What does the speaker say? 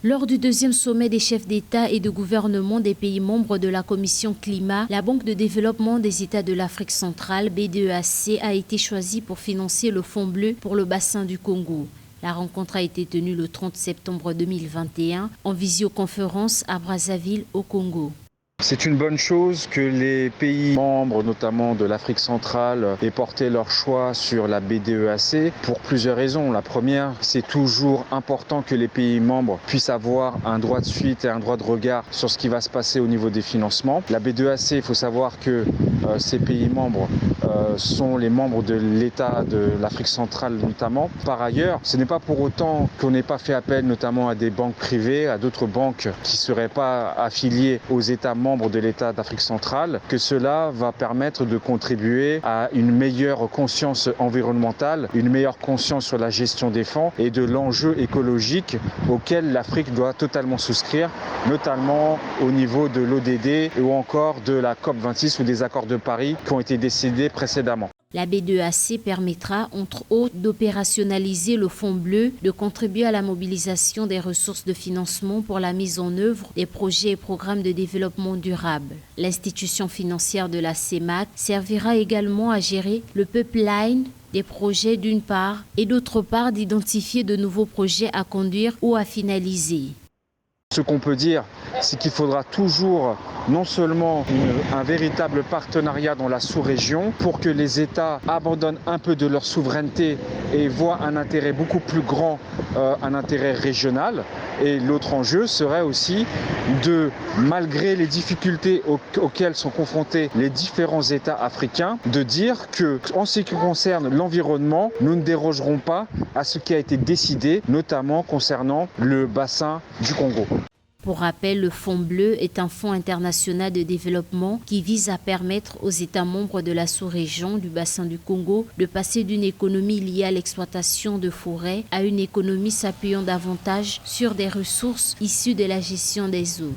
Lors du deuxième sommet des chefs d'État et de gouvernement des pays membres de la Commission Climat, la Banque de développement des États de l'Afrique centrale, BDEAC, a été choisie pour financer le Fonds bleu pour le bassin du Congo. La rencontre a été tenue le 30 septembre 2021 en visioconférence à Brazzaville, au Congo. C'est une bonne chose que les pays membres, notamment de l'Afrique centrale, aient porté leur choix sur la BDEAC pour plusieurs raisons. La première, c'est toujours important que les pays membres puissent avoir un droit de suite et un droit de regard sur ce qui va se passer au niveau des financements. La BDEAC, il faut savoir que ces pays membres sont les membres de l'État de l'Afrique centrale notamment. Par ailleurs, ce n'est pas pour autant qu'on n'ait pas fait appel notamment à des banques privées, à d'autres banques qui ne seraient pas affiliées aux États membres de l'État d'Afrique centrale, que cela va permettre de contribuer à une meilleure conscience environnementale, une meilleure conscience sur la gestion des fonds et de l'enjeu écologique auquel l'Afrique doit totalement souscrire, notamment au niveau de l'ODD ou encore de la COP26 ou des accords de Paris qui ont été décidés précédemment. La BDEAC permettra, entre autres, d'opérationnaliser le Fonds bleu, de contribuer à la mobilisation des ressources de financement pour la mise en œuvre des projets et programmes de développement durable. L'institution financière de la CEMAC servira également à gérer le pipeline des projets d'une part et d'autre part d'identifier de nouveaux projets à conduire ou à finaliser. Ce qu'on peut dire, c'est qu'il faudra toujours non seulement un véritable partenariat dans la sous-région pour que les États abandonnent un peu de leur souveraineté et voient un intérêt beaucoup plus grand, un intérêt régional. Et l'autre enjeu serait aussi de, malgré les difficultés auxquelles sont confrontés les différents États africains, de dire que, en ce qui concerne l'environnement, nous ne dérogerons pas à ce qui a été décidé, notamment concernant le bassin du Congo. Pour rappel, le Fonds bleu est un fonds international de développement qui vise à permettre aux États membres de la sous-région du bassin du Congo de passer d'une économie liée à l'exploitation de forêts à une économie s'appuyant davantage sur des ressources issues de la gestion des eaux.